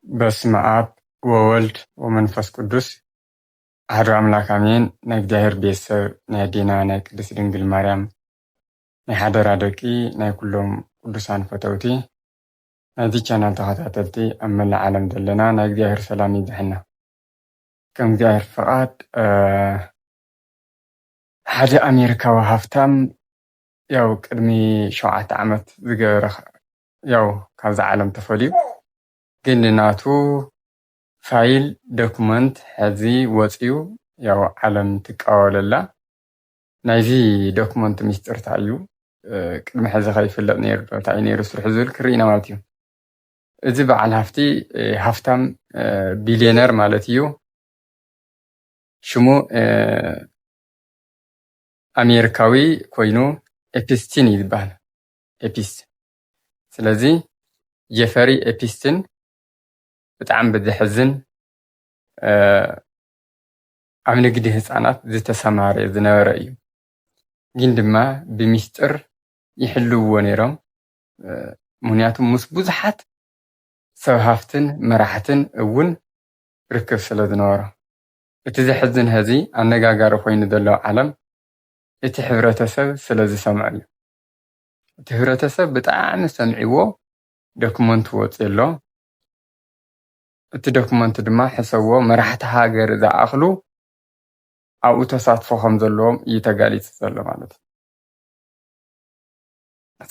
በስመ አብ ወወልድ ወመንፈስ ቅዱስ አሐዱ አምላክ አሜን። ናይ እግዚአብሔር ቤተሰብ ናይ አዴና ናይ ቅድስት ድንግል ማርያም ናይ ሓደራ ደቂ ናይ ኩሎም ቅዱሳን ፈተውቲ ናይዚ ቻናል ተኸታተልቲ ኣብ መላእ ዓለም ዘለና ናይ እግዚአብሔር ሰላም ይብዛሕና። ከም እግዚአብሔር ፈቃድ ሓደ ኣሜሪካዊ ሃፍታም ያው ቅድሚ 7 ዓመት ዝገበረ ያው ካብዛ ዓለም ተፈልዩ ግን ናቱ ፋይል ዶክመንት ሕዚ ወፅዩ ያው ዓለም ትቃወለላ ናይዚ ዶክመንት ምስጢር እንታይ እዩ ቅድሚ ሕዚ ከይፍለጥ ነይሩ እንታይ እዩ ነይሩ ስርሑ ዝብል ክርኢና ማለት እዩ። እዚ በዓል ሃፍቲ ሃፍታም ቢልዮነር ማለት እዩ። ሽሙ ኣሜሪካዊ ኮይኑ ኤፕስቲን ይባሃል። ኤፒስ ስለዚ ጀፈሪ ኤፒስቲን ብጣዕሚ ብዝሕዝን ኣብ ንግዲ ህፃናት ዝተሰማረ ዝነበረ እዩ። ግን ድማ ብምስጢር ይሕልውዎ ነይሮም። ምክንያቱ ምስ ብዙሓት ሰብ ሃፍትን መራሕትን እውን ርክብ ስለ ዝነበሮ እቲ ዘሕዝን ህዚ ኣነጋጋሪ ኮይኑ ዘሎ ዓለም እቲ ሕብረተሰብ ስለ ዝሰምዖ እዩ። እቲ ሕብረተሰብ ብጣዕሚ ሰምዒዎ ዶክመንት ወፅዩ ኣሎ። እቲ ዶክመንት ድማ ሕሰብዎ መራሕቲ ሃገር ዝኣኽሉ ኣብኡ ተሳትፎ ከም ዘለዎም እዩ ተጋሊፁ ዘሎ ማለት እዩ።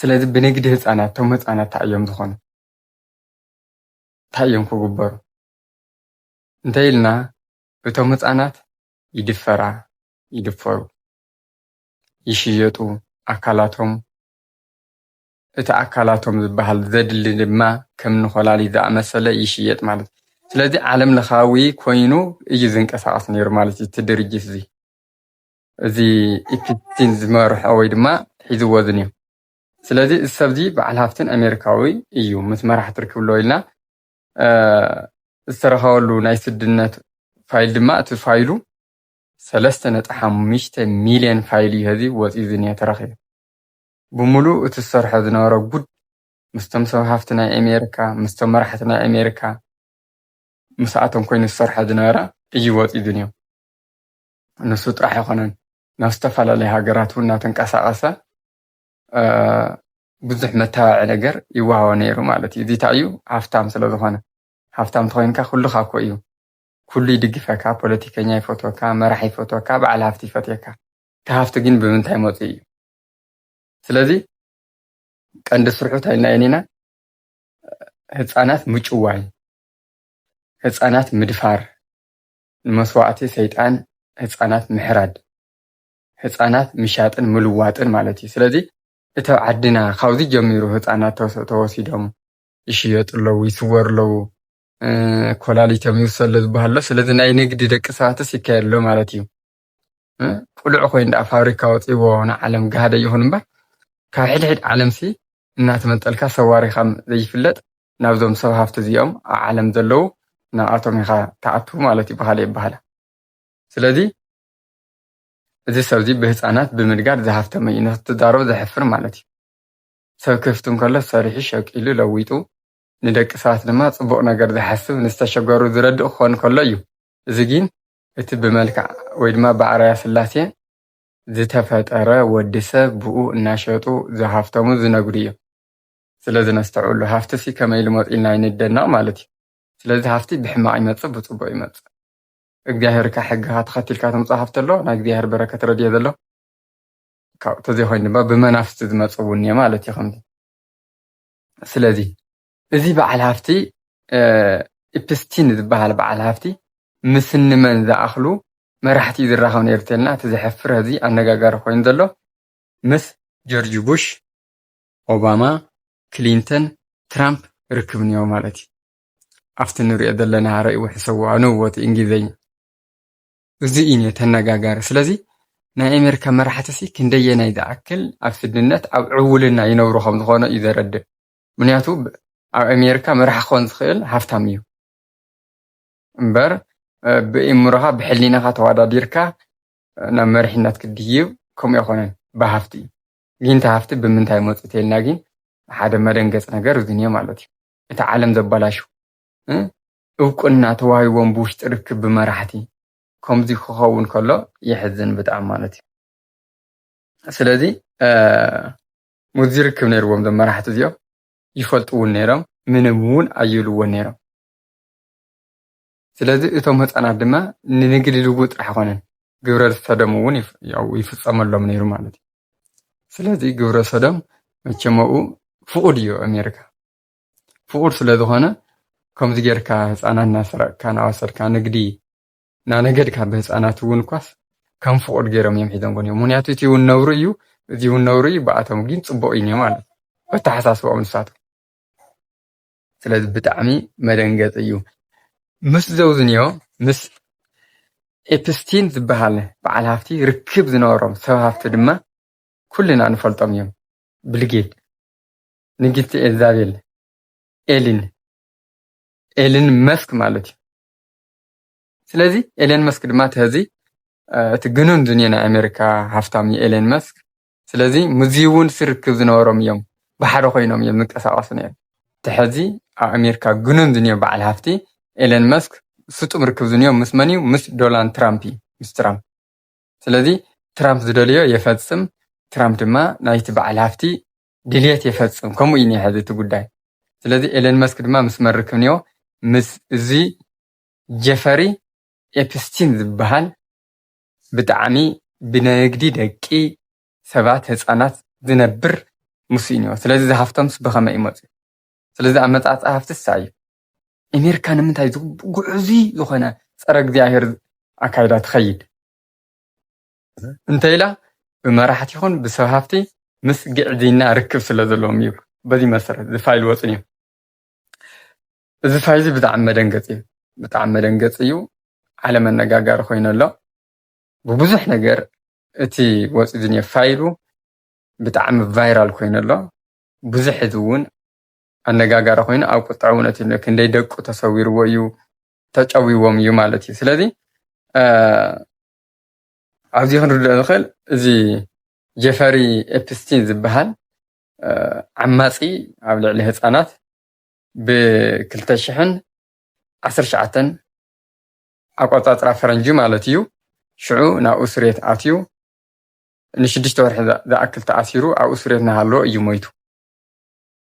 ስለዚ ብንግዲ ህፃናት እቶም ህፃናት እንታይ እዮም ዝኾኑ? እንታይ እዮም ክግበሩ? እንታይ ኢልና እቶም ህፃናት ይድፈራ፣ ይድፈሩ፣ ይሽየጡ፣ ኣካላቶም እቲ ኣካላቶም ዝበሃል ዘድሊ ድማ ከም ንኮላሊት ዝኣመሰለ ይሽየጥ ማለት እዩ። ስለዚ ዓለም ለኻዊ ኮይኑ እዩ ዝንቀሳቀስ ነይሩ ማለት እዩ። እቲ ድርጅት እዚ ኤፕስቲን ዝመርሖ ወይ ድማ ሒዝዎ ዝንሄ። ስለዚ እዚ ሰብ እዚ በዓል ሃፍትን ኣሜሪካዊ እዩ። ምስ መራሕቲ ርክብ ኢልና ዝተረኸበሉ ናይ ስድነት ፋይል ድማ እቲ ፋይሉ 3.5 ሚልዮን ፋይል እዩ ህዚ ወፅዩ ዝንሄ ተረኺቡ። ብምሉእ እቲ ዝሰርሖ ዝነበረ ጉድ ምስቶም ሰብ ሃፍቲ ናይ ኣሜሪካ ምስቶም መራሕቲ ናይ ኣሜሪካ ምስኣቶም ኮይኑ ዝሰርሖ ዝነበረ እዩ ወፅዩ ዝንሄ። ንሱ ጥራሕ ኣይኮነን ናብ ዝተፈላለዩ ሃገራት እውን እናተንቀሳቐሰ ብዙሕ መታወዒ ነገር ይወሃቦ ነይሩ ማለት እዩ። እዚ እንታይ እዩ? ሃፍታም ስለ ዝኾነ። ሃፍታም እንተኮይንካ ኩሉኻ እኮ እዩ ኩሉ ይድግፈካ፣ ፖለቲከኛ ይፈትወካ፣ መራሒ ይፈትወካ፣ በዓል ሃፍቲ ይፈትየካ። እቲ ሃፍቲ ግን ብምንታይ መፅኡ እዩ? ስለዚ ቀንዲ ስርሑ እንታይ ኢልና ኢና ህፃናት ምጭዋይ፣ ህፃናት ምድፋር፣ ንመስዋእቲ ሰይጣን ህፃናት ምሕራድ፣ ህፃናት ምሻጥን ምልዋጥን ማለት እዩ። ስለዚ እቲ ዓድና ካብዚ ጀሚሩ ህፃናት ተወሲዶም ይሽየጡ ኣለዉ፣ ይስወሩ ኣለዉ፣ ኮላሊቶም ይውሰሉ ዝበሃል ኣሎ። ስለዚ ናይ ንግዲ ደቂ ሰባትስ ይካየድ ኣሎ ማለት እዩ። ቁልዕ ኮይኑ ዳ ፋብሪካ ወፂዎ ንዓለም ጋህደ ይኹን እምበር ካብ ሕድሕድ ዓለምሲ እናተመንጠልካ ሰዋሪኻ ዘይፍለጥ ናብዞም ሰብ ሃፍቲ እዚኦም ኣብ ዓለም ዘለዉ ናብኣቶም ኢኻ ተኣቱ ማለት እዩ ብካልእ ይበሃላ። ስለዚ እዚ ሰብ እዚ ብህፃናት ብምድጋድ ዝሃፍተመ እዩ። ንክትዛረቡ ዘሕፍር ማለት እዩ። ሰብ ክፍትም ከሎ ሰሪሑ ሸቂሉ ለዊጡ ንደቂ ሰባት ድማ ፅቡቅ ነገር ዝሓስብ ንዝተሸገሩ ዝረድእ ክኾን ከሎ እዩ። እዚ ግን እቲ ብመልክዕ ወይ ድማ ብኣርኣያ ስላሴ ዝተፈጠረ ወዲ ሰብ ብኡ እናሸጡ ዝሃፍተሙ ዝነግዱ እዮም። ስለዚ ነስተውዕሉ ሃፍቲሲ ከመይ ኢሉ መፂ ኢልና ይንደነቕ ማለት እዩ። ስለዚ ሃፍቲ ብሕማቕ ይመፅእ ብፅቡቅ ይመፅእ። እግዚኣብሔርካ ሕግኻ ተኸቲልካ ተምፅእ ሃፍቲ ኣሎ ናይ እግዚኣብሔር በረከት ረድዮ ዘሎ ካብኡ ተዘይኮይኑ ድማ ብመናፍስቲ ዝመፅእ እውን እየ ማለት እዩ ከምዚ። ስለዚ እዚ በዓል ሃፍቲ ኤፕስቲን ዝበሃል በዓል ሃፍቲ ምስ ንመን ዝኣኽሉ መራሕቲ ዝራኸብ ነይሩ ተልና እቲ ዘሕፍር ህዚ ኣነጋጋሪ ኮይኑ ዘሎ ምስ ጆርጅ ቡሽ፣ ኦባማ፣ ክሊንተን፣ ትራምፕ ርክብ ነዮ ማለት እዩ። ኣብቲ ንሪኦ ዘለና ርኢዎ ሕሰብዎ ንውወት እንግሊዘኛ እዚ እዩ ተነጋጋሪ። ስለዚ ናይ ኣሜሪካ መራሕቲሲ ክንደየናይ ዝኣክል ኣብ ስድነት ኣብ ዕውልና ይነብሩ ከም ዝኾነ እዩ ዘረድእ። ምክንያቱ ኣብ ኣሜሪካ መራሒ ክኾን ዝኽእል ሃፍታም እዩ እምበር ብእምሮኻ ብሕሊናኻ ተወዳዲርካ ናብ መሪሕነት ክድይብ ከምኡ ኣይኮነን ብሃፍቲ እዩ። ግን እቲ ሃፍቲ ብምንታይ መፁ ተልና ግን ሓደ መደንገፅ ነገር ዝንሄ ማለት እዩ። እቲ ዓለም ዘበላሹ እውቅና ተዋሂቦም ብውሽጢ ርክብ ብመራሕቲ ከምዚ ክኸውን ከሎ ይሕዝን ብጣዕሚ ማለት እዩ። ስለዚ ሙዚ ርክብ ነይርዎም ዞም መራሕቲ እዚኦም ይፈልጥውን ነይሮም ምንም እውን ኣይብልዎን ነይሮም። ስለዚ እቶም ህፃናት ድማ ንንግዲ ልውውጥ ጥራሕ ኣይኮነን ግብረ ሰዶም እውን ይፍፀመሎም ነይሩ ማለት እዩ። ስለዚ ግብረ ሰዶም መቸምኡ ፍቁድ እዩ ኣሜሪካ ፍቁድ ስለዝኾነ ከምዚ ጌርካ ህፃናት እናሰረቅካ እናወሰድካ ንግዲ እናነገድካ ብህፃናት እውን ኳስ ከም ፍቁድ ገይሮም እዮም ሒዞም ኮን እዮም። ምክንያቱ እቲ እውን ነብሩ እዩ እዚ እውን ነብሩ እዩ ብኣቶም ግን ፅቡቅ እዩ ማለት ኣተሓሳስብኦም ንሳቶም። ስለዚ ብጣዕሚ መደንገፂ እዩ። ምስ ዘውዝንዮ ምስ ኤፕስቲን ዝበሃል በዓል ሃፍቲ ርክብ ዝነበሮም ሰብ ሃፍቲ ድማ ኩልና ንፈልጦም እዮም። ብልጌት፣ ንግስቲ ኤልዛቤል፣ ኤልን መስክ ማለት እዩ። ስለዚ ኤለን መስክ ድማ ተዚ እቲ ግኑን ዱንያ ናይ ኣሜሪካ ሃፍታም ኤለን መስክ። ስለዚ ምዚ እውን ስርክብ ዝነበሮም እዮም ብሓደ ኮይኖም እዮም ዝንቀሳቀሱ ነይሮም። ትሕዚ ኣብ ኣሜሪካ ግኑን ዱንያ በዓል ሃፍቲ ኤለን መስክ ስጡም ርክብ ዝንዮም ምስ መን እዩ? ምስ ዶናልድ ትራምፕ እዩ፣ ምስ ትራምፕ። ስለዚ ትራምፕ ዝደልዮ የፈፅም፣ ትራምፕ ድማ ናይቲ በዓል ሃፍቲ ድልየት የፈፅም። ከምኡ እዩ ሕዚ እቲ ጉዳይ። ስለዚ ኤለን መስክ ድማ ምስ መን ርክብ ነይሮ? ምስ እዚ ጀፈሪ ኤፕስቲን ዝበሃል ብጣዕሚ ብንግዲ ደቂ ሰባት ህፃናት ዝነብር ምስ እዩ ነይሮ። ስለዚ ዝሃፍቶምስ ብኸመይ ይመፁ? ስለዚ ኣብ መፃፅኣ ሃፍቲ ሳ እዩ ኣሜሪካ ንምንታይ ጉዕዙ ዝኾነ ፀረ እግዚኣብሔር ኣካይዳ ትኸይድ እንተኢላ ብመራሕቲ ይኹን ብሰብ ሃፍቲ ምስ ግዕዝይና ርክብ ስለ ዘለዎም እዩ። በዚ መሰረት ዝፋይል ወፅን እዩ። እዚ ፋይል ብጣዕሚ መደንገፂ እዩ፣ ብጣዕሚ መደንገፂ እዩ። ዓለም ኣነጋጋሪ ኮይኑ ኣሎ ብብዙሕ ነገር እቲ ወፂ ዝኒአ ፋይሉ ብጣዕሚ ቫይራል ኮይኑ ኣሎ። ብዙሕ ህዝቢ እውን ኣነጋጋሪ ኮይኑ ኣብ ቁጣዕ እውን እቲ ክንደይ ደቁ ተሰዊርዎ እዩ ተጨዊዎም እዩ ማለት እዩ። ስለዚ ኣብዚ ክንርድኦ ንኽእል እዚ ጀፈሪ ኤፕስቲን ዝበሃል ዓማፂ ኣብ ልዕሊ ህፃናት ብ2019 ኣቆፃፅራ ፈረንጂ ማለት እዩ ሽዑ ናብ እስሬት ኣትዩ ን6 ወርሒ ዝኣክል ተኣሲሩ ኣብ እስሬት እናሃለወ እዩ ሞይቱ።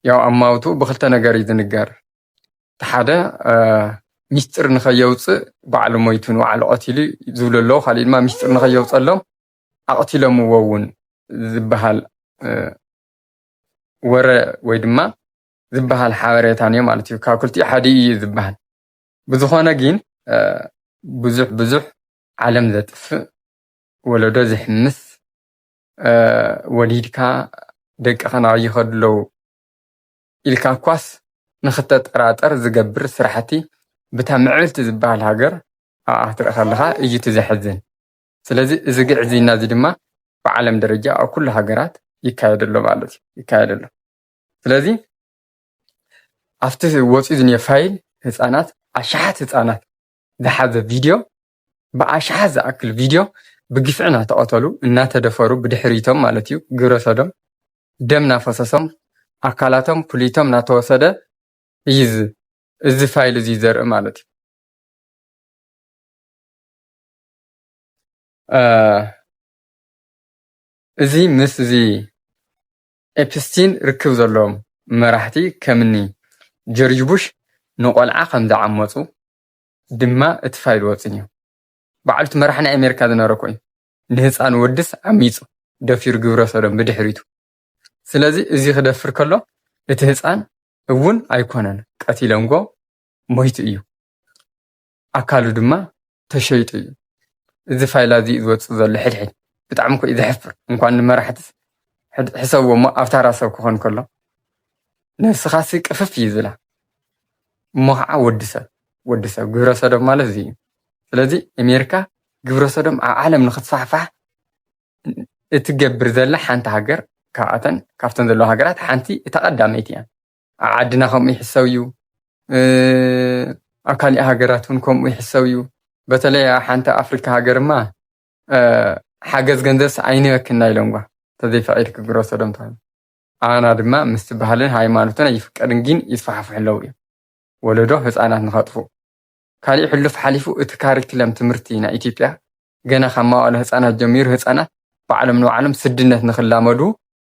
ያው ኣማውቱ ብክልተ ነገር እዩ ዝንገር። እቲ ሓደ ሚስጥር ንኸየውፅእ ባዕሉ ሞይቱ ንባዕሉ ቀቲሉ ዝብሉ ኣለዉ። ካሊእ ድማ ሚስጥር ንኸየውፀሎም ኣቕቲሎምዎ እውን ዝበሃል ወረ ወይ ድማ ዝበሃል ሓበሬታ ነዮ ማለት እዩ። ካብ ክልቲኡ ሓደ እዩ ዝበሃል። ብዝኾነ ግን ብዙሕ ዓለም ዘጥፍእ ወለዶ ዝሕምስ ወሊድካ ደቅኻ ናብይ ይኸዱ ኣለዉ ኢልካ ኳስ ንኽተጠራጠር ዝገብር ስራሕቲ ብታ ምዕብልቲ ዝበሃል ሃገር ኣብኣ ክትርኢ ከለኻ እዩ እቲ ዘሕዝን። ስለዚ እዚ ግዕዝይና እዚ ድማ ብዓለም ደረጃ ኣብ ኩሉ ሃገራት ይካየድ ኣሎ ማለት እዩ፣ ይካየድ ኣሎ። ስለዚ ኣብቲ ወፂኡ ዝኒአ ፋይል ህፃናት ኣሽሓት ህፃናት ዝሓዘ ቪድዮ ብኣሽሓት ዝኣክል ቪድዮ ብግፍዒ እናተቐተሉ እናተደፈሩ ብድሕሪቶም ማለት እዩ ግብረ ሰዶም ደም እናፈሰሶም ኣካላቶም ፍሉይቶም እናተወሰደ እዩ እዚ ፋይል እዚ ዘርኢ ማለት እዩ። እዚ ምስ እዚ ኤፕስቲን ርክብ ዘለዎም መራሕቲ ከምኒ ጆርጅ ቡሽ ንቆልዓ ከም ዝዓመፁ ድማ እቲ ፋይል ወፅን እዩ። ባዕሉ እቲ መራሒ ናይ ኣሜሪካ ዝነበረ ኮይኑ ንህፃን ወድስ ዓሚፁ ደፊሩ ግብረ ሰዶም ብድሕሪቱ። ስለዚ እዚ ክደፍር ከሎ እቲ ህፃን እውን ኣይኮነን ቀቲሎምጎ ሞይቱ እዩ፣ ኣካሉ ድማ ተሸይጡ እዩ። እዚ ፋይል እዚ ዝወፅእ ዘሎ ሕድሕድ ብጣዕሚ ኮ እዩ ዘሕፍር። እንኳን ንመራሕትስ ሕሰብዎ እሞ ኣብታ ራሰብ ክኾን ከሎ ነፍስኻሲ ቅፍፍ እዩ ዝብላ እሞ ከዓ ወዲሰብ ግብረ ሰዶም ማለት እዚ እዩ። ስለዚ ኣሜሪካ ግብረ ሰዶም ኣብ ዓለም ንክትስፋሕፋሕ እትገብር ዘላ ሓንቲ ሃገር ካብተን ዘለዋ ሃገራት ሓንቲ እታ ቀዳመይቲ እያ። ኣብ ዓድና ከምኡ ይሕሰብ እዩ፣ ኣብ ካሊእ ሃገራት እውን ከምኡ ይሕሰብ እዩ። በተለይ ኣብ ሓንቲ ኣፍሪካ ሃገርማ ሓገዝ ገንዘብስ ኣይንበክና ኢሎምጓ ተዘይፈቒድክ ግብረ ሰዶም ተባሂሉ። ኣና ድማ ምስቲ ባህልን ሃይማኖትን ኣይፍቀድን ግን ይስፋሕፍሑ ኣለዉ እዮም ወለዶ ህፃናት ንኸጥፉ ካልእ ሕሉፍ ሓሊፉ እቲ ካሪክለም ትምህርቲ ናይ ኢትዮጵያ ገና ካብ መዋእለ ህፃናት ጀሚሩ ህፃናት ባዕሎም ንባዕሎም ስድነት ንኽላመዱ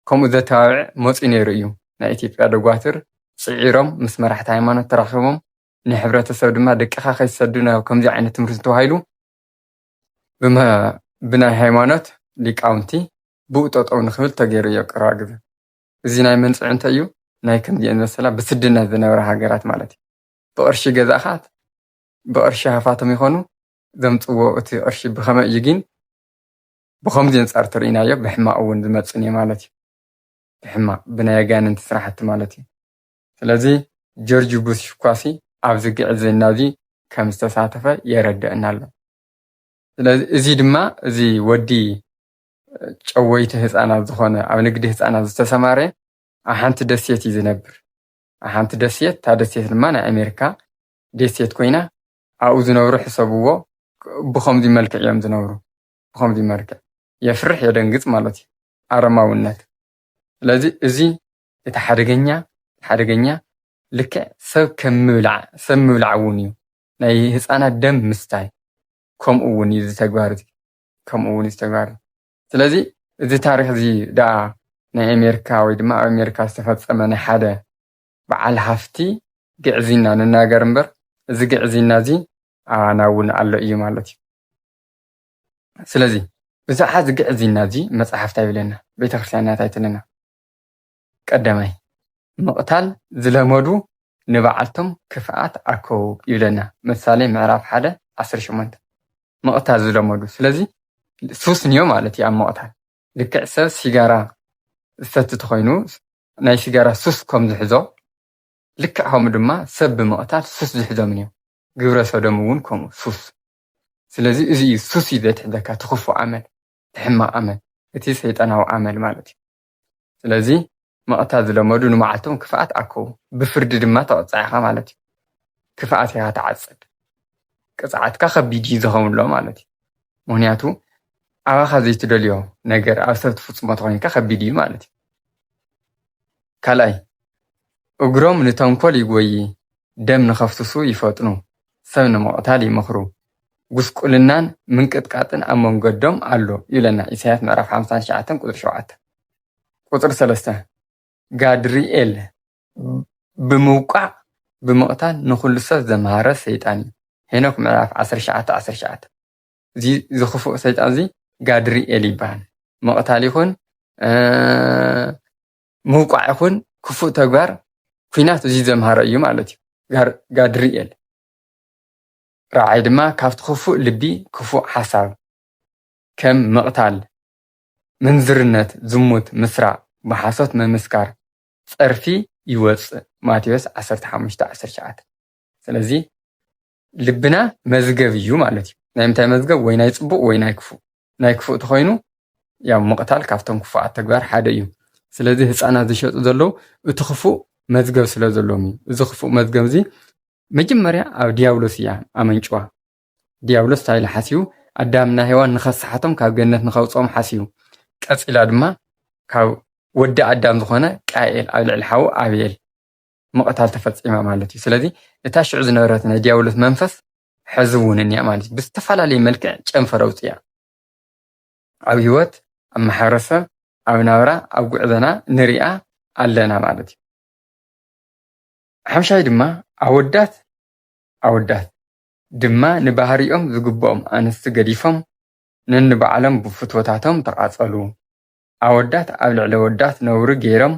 ከምኡ ዘተባብዕ መፂኡ ነይሩ እዩ ናይ ኢትዮጵያ ደጓትር ፅዒሮም ምስ መራሕቲ ሃይማኖት ተራኺቦም ንሕብረተሰብ ድማ ደቅኻ ከይሰዱ ናብ ከምዚ ዓይነት ትምህርቲ ተባሂሉ ብናይ ሃይማኖት ሊቃውንቲ ብኡ ጠጠው ንኽብል ተገይሩ እዩ ቀረባ ግዜ እዚ ናይ መንፅዕ እንታይ እዩ ናይ ከምዚአን መሰላ ብስድነት ዝነበራ ሃገራት ማለት እዩ ብቅርሺ ገዛእኻ ብቅርሺ ሃፋቶም ይኾኑ ዘምፅዎ እቲ ቅርሺ ብኸመይ እዩ ግን ብከምዚ ኣንፃር ትርኢናዮ ብሕማቅ እውን ዝመፅን እየ ማለት እዩ ብሕማቅ ብናይ ኣጋንንቲ ስራሕቲ ማለት እዩ ስለዚ ጆርጅ ቡሽ ኳሲ ኣብዚ ግዕዝና እዚ ከም ዝተሳተፈ የረድአና ኣሎ ስለዚ እዚ ድማ እዚ ወዲ ጨወይቲ ህፃናት ዝኾነ ኣብ ንግዲ ህፃናት ዝተሰማረ ኣብ ሓንቲ ደሴት እዩ ዝነብር ኣብ ሓንቲ ደሴት እታ ደሴት ድማ ናይ ኣሜሪካ ደሴት ኮይና ኣብኡ ዝነብሩ ሕሰብዎ ብከምዚ መልክዕ እዮም ዝነብሩ ብከምዚ መልክዕ የፍርሕ የደንግፅ ማለት እዩ ኣረማውነት ስለዚ እዚ እቲ ሓደገኛ ልክዕ ሰብ ከም ምብላዕ እውን እዩ ናይ ህፃናት ደም ምስታይ ከምኡ እውን እዩ ዝተግባር ስለዚ እዚ ታሪክ እዚ ደኣ ናይ ኣሜሪካ ወይ ድማ ኣብ ኣሜሪካ ዝተፈፀመ ናይ ሓደ በዓል ሃፍቲ ግዕዝና ንናገር እምበር እዚ ግዕዝና እዚ ኣና እውን ኣሎ እዩ ማለት እዩ ስለዚ ብዛዕባ እዚ ግዕዝና እዚ መፅሓፍታ ይብለና ቤተክርስትያንና እንታይ ትብለና ቀዳማይ ምቕታል ዝለመዱ ንባዓልቶም ክፍኣት ኣከው ይብለና ምሳሌ ምዕራፍ 1:18 ምቕታል ዝለመዱ ስለዚ ሱስ ንዮ ማለት እዩ ኣብ ምቕታል ልክዕ ሰብ ሲጋራ ዝሰቲ ተኮይኑ ናይ ሲጋራ ሱስ ከም ዝሕዞ ልክዕ ከምኡ ድማ ሰብ ብምቕታል ሱስ ዝሕዞም እዮም ግብረ ሰዶም እውን ከምኡ ሱስ ስለዚ እዚ እዩ ሱስ እዩ ዘትሕዘካ ትኽፉእ ዓመል ትሕማቕ ዓመል እቲ ሰይጣናዊ ዓመል ማለት እዩ ስለዚ ምቕታል ዝለመዱ ንባዓልቶም ክፍኣት ኣከው ብፍርዲ ድማ ተቐፃዕኻ ማለት እዩ ክፍኣት ኢኻ ተዓፅድ ቅፅዓትካ ከቢድ እዩ ዝኸውን ኣሎ ማለት እዩ ምክንያቱ ኣባኻ ዘይትደልዮ ነገር ኣብ ሰብ ትፍፅሞ ተኮይንካ ከቢድ እዩ ማለት እዩ ካልኣይ እግሮም ንተንኮል ይጎይ ደም ንኸፍስሱ ይፈጥኑ ሰብ ንምቕታል ይመኽሩ ጉስቁልናን ምንቅጥቃጥን ኣብ መንገዶም ኣሎ ይብለና ኢሳያስ ምዕራፍ 59 ቁጥሪ 7 ቁጥሪ 3 ጋድሪኤል ብምውቃዕ ብምቕታል ንኩሉ ሰብ ዘምሃረ ሰይጣን እዩ ሄኖክ ምዕራፍ 19:19 እዚ ዝኽፉእ ሰይጣን እዚ ጋድሪኤል ይበሃል ምቕታል ይኹን ምውቃዕ ይኹን ክፉእ ተግባር ኩናት እዚ ዘምሃረ እዩ ማለት እዩ ጋድሪኤል ራዓይ ድማ ካብቲ ክፉእ ልቢ ክፉእ ሓሳብ ከም ምቕታል ምንዝርነት ዝሙት ምስራቅ ብሓሶት መምስካር ፀርፊ ይወፅእ ማቴዎስ 15:19 ስለዚ ልብና መዝገብ እዩ ማለት እዩ ናይ ምንታይ መዝገብ ወይ ናይ ፅቡቅ ወይ ናይ ክፉእ ተኮይኑ ያው ምቕታል ካብቶም ክፉኣት ተግባር ሓደ እዩ ስለዚ ህፃናት ዝሸጡ ዘለው እቲ ክፉእ መዝገብ ስለ ዘለዎም እዩ እዚ ክፉእ መዝገብ እዚ መጀመርያ ኣብ ዲያብሎስ እያ ኣመንጭዋ ዲያብሎስ እንታይ ኢሉ ሓሲቡ ኣዳምና ሄዋን ንኸስሓቶም ካብ ገነት ንኸውፅኦም ሓሲቡ ቀፂላ ድማ ካብ ወዲ ኣዳም ዝኾነ ቃኤል ኣብ ልዕሊ ሓው ኣብኤል ምቕታል ተፈፂማ ማለት እዩ ስለዚ እታ ሽዑ ዝነበረት ናይ ዲያብሎስ መንፈስ ሕዚ እውን እኒኣ ማለት እዩ ብዝተፈላለየ መልክዕ ጨንፈር ኣውፅያ ኣብ ሂወት ኣብ ማሕበረሰብ ኣብ ናብራ ኣብ ጉዕዘና ንሪኣ ኣለና ማለት እዩ ሓምሻይ ድማ ኣወዳት ድማ ንባህሪኦም ዝግብኦም ኣንስቲ ገዲፎም ነንባዕሎም ብፍትወታቶም ተቃፀሉ ኣወዳት ኣብ ልዕሊ ወዳት ነውሪ ገይሮም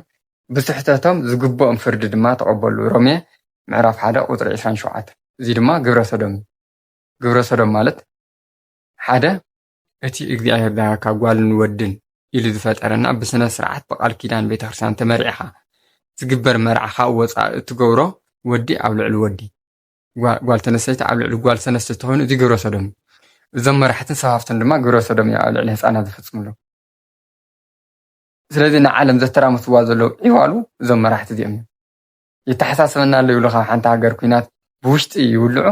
ብስሕተቶም ዝግብኦም ፍርዲ ድማ ተቐበሉ ሮሜ ምዕራፍ 1 ቁጥሪ 27 እዚ ድማ ግብረ ሰዶም ማለት ሓደ እቲ እግዚኣብሔር ዳካ ጓልን ወድን ኢሉ ዝፈጠረና ብስነ ስርዓት በቃል ኪዳን ቤተክርስትያን ተመሪዕኻ ዝግበር መርዓኻ ወፃእ እትገብሮ ወዲ ኣብ ልዕሊ ወዲ ጓል ተነስተይቲ ኣብ ልዕሊ ጓል ተነስተይቲ ኮይኑ እዚ ግብረ ሰዶም እዞም መራሕትን ሰባፍትን ድማ ግብረ ሰዶም ኣብ ልዕሊ ህፃናት ዝፍፅምሉ ስለዚ ንዓለም ዘተራምስዋ ዘለው ዒዋሉ እዞም መራሕቲ እዚኦም እዮም የተሓሳስበና ኣሎ ይብሉ ካብ ሓንቲ ሃገር ኩናት ብውሽጢ ይውልዑ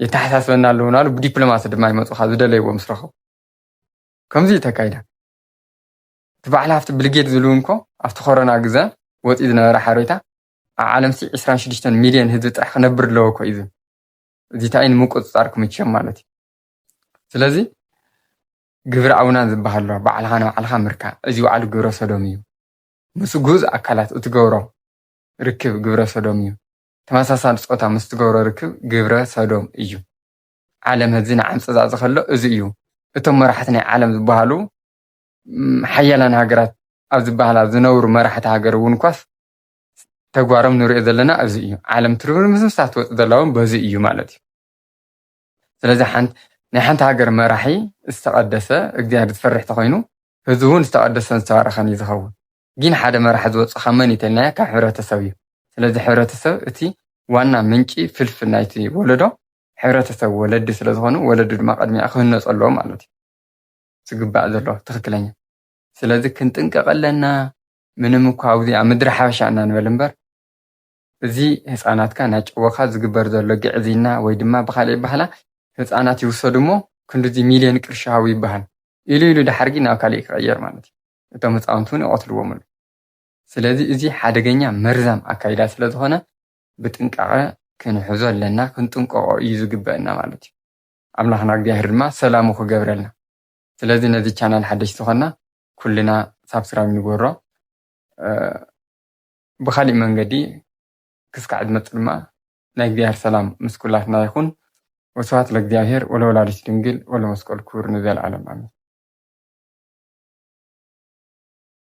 የተሓሳስበና ኣለዉ ናሉ ብዲፕሎማሲ ድማ ይመፁ ካብ ዝደለይዎ ምስ ረኸቡ ከምዚ ተካይዳ እቲ በዓል ሃፍቲ ብልጌት ዝብሉ እንኮ ኣብቲ ኮሮና ግዜ ወፂኡ ዝነበረ ሓበሬታ ኣብ ዓለም 26 ሚልዮን ህዝቢ ጥራሕ ክነብር ኣለዎ እኮ እዩ እዚ ታይን ምቁፅፃር ክምችም ማለት እዩ ስለዚ ግብረ ኣውና ዝበሃሉ ባዕልኻ ንባዕልኻ ምርካ እዚ ባዕሉ ግብረ ሰዶም እዩ ምስ ጉዝ ኣካላት እትገብሮ ርክብ ግብረ ሰዶም እዩ ተመሳሳሊ ፆታ ምስ ትገብሮ ርክብ ግብረ ሰዶም እዩ ዓለም ህዚ ንዓንፀ ዘኣዚ ከሎ እዚ እዩ እቶም መራሕቲ ናይ ዓለም ዝበሃሉ ሓያላን ሃገራት ኣብ ዝበሃላ ዝነብሩ መራሕቲ ሃገር እውን ኳስ ተግባሮም ንሪኦ ዘለና እዚ እዩ ዓለም ትርምርምስ ትወፅእ ዘላ እውን በዚ እዩ ማለት እዩ ስለዚ ናይ ሓንቲ ሃገር መራሒ ዝተቐደሰ እግዚኣብሔር ዝፈርሕ ተኮይኑ ህዝቡ እውን ዝተቐደሰን ዝተባረኸን እዩ ዝኸውን ግን ሓደ መራሒ ዝወፅእ ካብ መን ይተልናዮ ካብ ሕብረተሰብ እዩ ስለዚ ሕብረተሰብ እቲ ዋና ምንጪ ፍልፍል ናይቲ ወለዶ ሕብረተሰብ ወለዲ ስለ ዝኾኑ ወለዲ ድማ ቅድሚኣ ክህነፁ ኣለዎ ማለት እዩ ዝግባእ ዘሎ ትክክለኛ ስለዚ ክንጥንቀቕ ኣለና ምንም እኳ ኣብዚ ኣብ ምድሪ ሓበሻ እናንበል እምበር እዚ ህፃናትካ ናይ ጨወካ ዝግበር ዘሎ ግዕዚና ወይ ድማ ብካልእ ባህላ ህፃናት ይውሰዱ እሞ ክንዲዚ ሚልዮን ቅርሺ ሃቡ ይበሃል ኢሉ ኢሉ ድሓር ግን ናብ ካሊእ ክቕየር ማለት እዩ እቶም ህፃውንቲ እውን ይቆትልዎም ኣሎ ስለዚ እዚ ሓደገኛ መርዛም ኣካይዳ ስለ ዝኾነ ብጥንቃቐ ክንሕዞ ኣለና ክንጥንቀቆ እዩ ዝግበአና ማለት እዩ ኣምላኽና እግዚኣብሔር ድማ ሰላሙ ክገብረልና ስለዚ ነዚ ቻናል ሓደሽቲ ዝኾና ኩልና ሳብስክራይብ ንግበሮ ብካሊእ መንገዲ ክስካዕ ዝመፅእ ድማ ናይ እግዚኣብሔር ሰላም ምስ ኩላትና ይኹን ወስብሐት ለእግዚአብሔር ወለወላዲቱ ድንግል ወለመስቀሉ ክቡር ንዘለዓለም ኣሜን